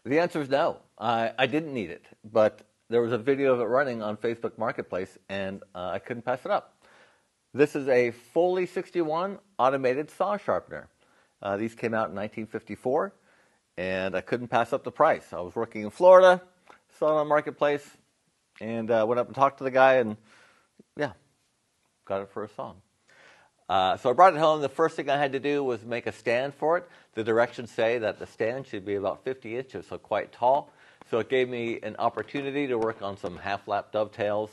The answer is no. I didn't need it, but there was a video of it running on Facebook Marketplace, and I couldn't pass it up. This is a Foley 61 automated saw sharpener. These came out in 1954, and I couldn't pass up the price. I was working in Florida, saw it on Marketplace, and went up and talked to the guy, and yeah, got it for a song. So I brought it home. The first thing I had to do was make a stand for it. The directions say that the stand should be about 50 inches, so quite tall. So it gave me an opportunity to work on some half-lap dovetails.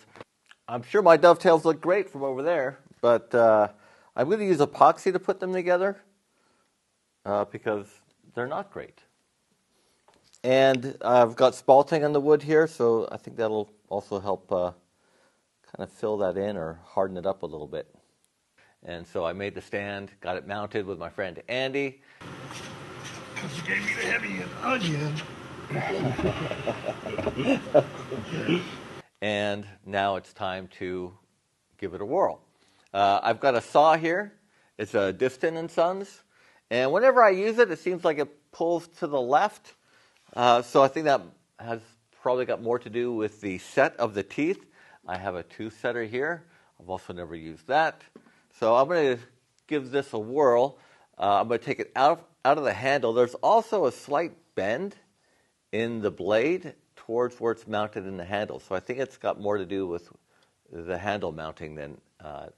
I'm sure my dovetails look great from over there, but I'm going to use epoxy to put them together because they're not great. And I've got spalting on the wood here, so I think that'll also help kind of fill that in or harden it up a little bit. And so I made the stand, got it mounted with my friend Andy. Because you gave me the heavy onion. And now it's time to give it a whirl. I've got a saw here. It's a Disston and Sons. And whenever I use it, it seems like it pulls to the left. So I think that has probably got more to do with the set of the teeth. I have a tooth setter here. I've also never used that. So I'm going to give this a whirl. I'm going to take it out of the handle. There's also a slight bend in the blade towards where it's mounted in the handle. So I think it's got more to do with the handle mounting than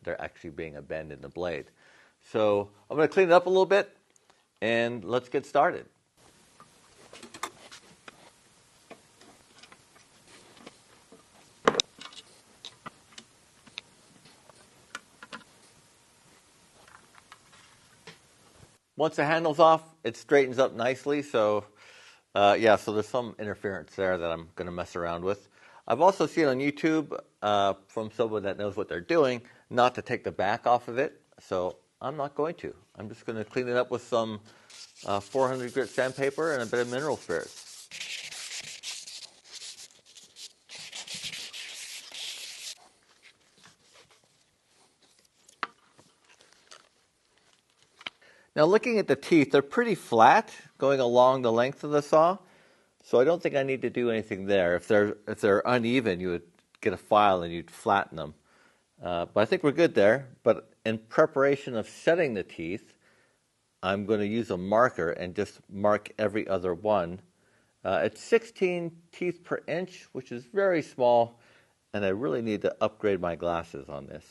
there actually being a bend in the blade. So I'm going to clean it up a little bit, and let's get started. Once the handle's off, it straightens up nicely. So, so there's some interference there that I'm going to mess around with. I've also seen on YouTube from someone that knows what they're doing not to take the back off of it. So I'm not going to. I'm just going to clean it up with some 400 grit sandpaper and a bit of mineral spirits. Now looking at the teeth, they're pretty flat going along the length of the saw, so I don't think I need to do anything there. If they're uneven, you would get a file and you'd flatten them. But I think we're good there. But in preparation of setting the teeth, I'm going to use a marker and just mark every other one. It's 16 teeth per inch, which is very small, and I really need to upgrade my glasses on this.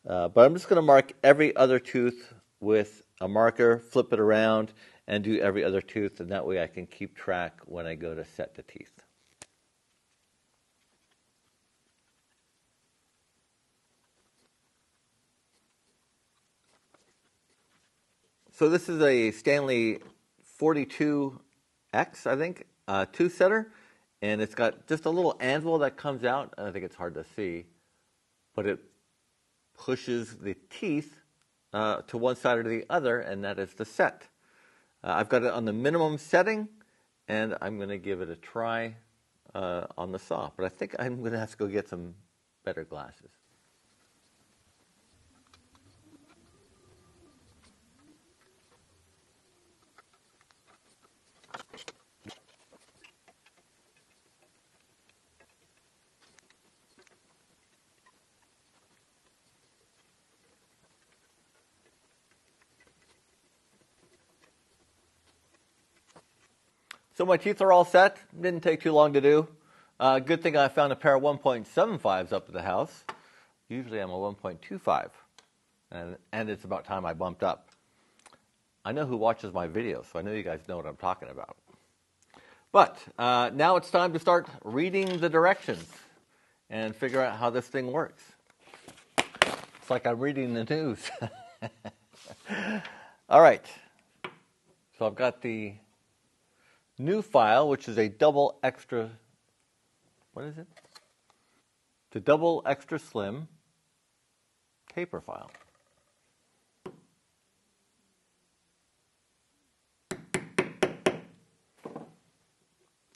But I'm just going to mark every other tooth with a marker, flip it around, and do every other tooth, and that way I can keep track when I go to set the teeth. So this is a Stanley 42X, I think, tooth setter, and it's got just a little anvil that comes out. I think it's hard to see, but it pushes the teeth to one side or the other, and that is the set. I've got it on the minimum setting, and I'm going to give it a try on the saw. But I think I'm going to have to go get some better glasses. So my teeth are all set. Didn't take too long to do. Good thing I found a pair of 1.75s up at the house. Usually I'm a 1.25. And it's about time I bumped up. I know who watches my videos, so I know you guys know what I'm talking about. But now it's time to start reading the directions and figure out how this thing works. It's like I'm reading the news. All right. So I've got the new file, which is a double extra, what is it? The double extra slim taper file.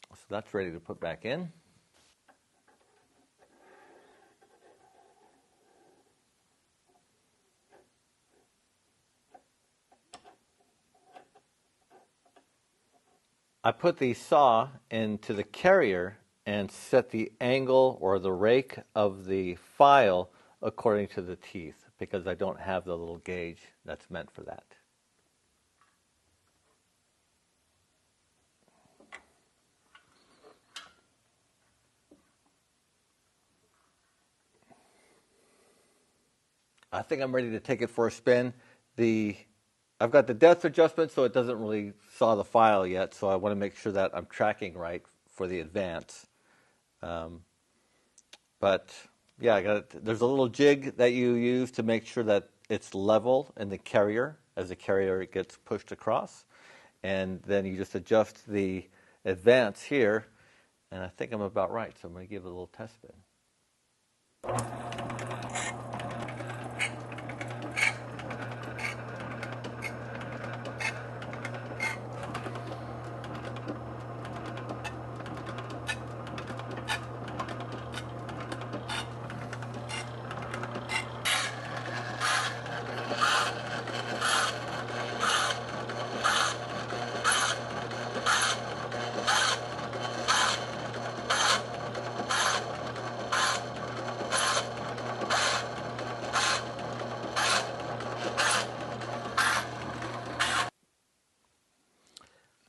So that's ready to put back in. I put the saw into the carrier and set the angle or the rake of the file according to the teeth, because I don't have the little gauge that's meant for that. I think I'm ready to take it for a spin. I've got the depth adjustment, so it doesn't really saw the file yet, so I want to make sure that I'm tracking right for the advance. But yeah, there's a little jig that you use to make sure that it's level in the carrier as the carrier gets pushed across. And then you just adjust the advance here, and I think I'm about right, so I'm going to give it a little test spin.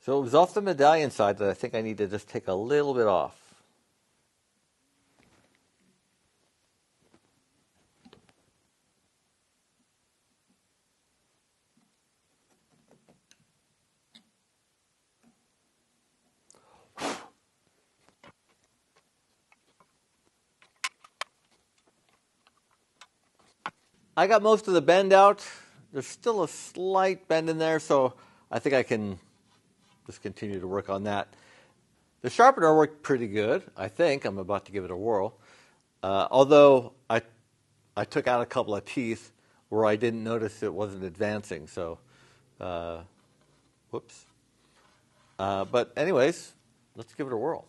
So it was off the medallion side that I think I need to just take a little bit off. I got most of the bend out. There's still a slight bend in there, so I think I can just continue to work on that. The sharpener worked pretty good, I think. I'm about to give it a whirl. Although I took out a couple of teeth where I didn't notice it wasn't advancing, so whoops. But anyways, let's give it a whirl.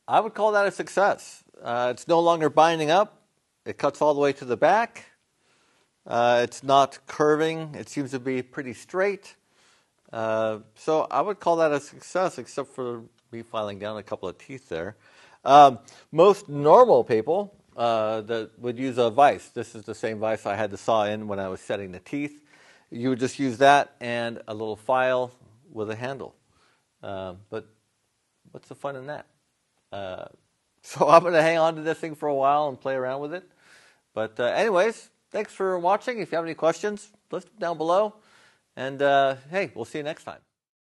I would call that a success. It's no longer binding up. It cuts all the way to the back. It's not curving. It seems to be pretty straight. So I would call that a success, except for me filing down a couple of teeth there. Most normal people that would use a vise. This is the same vise I had to saw in when I was setting the teeth. You would just use that and a little file with a handle. But what's the fun in that? So I'm going to hang on to this thing for a while and play around with it. But anyways, thanks for watching. If you have any questions, list them down below. And hey, we'll see you next time.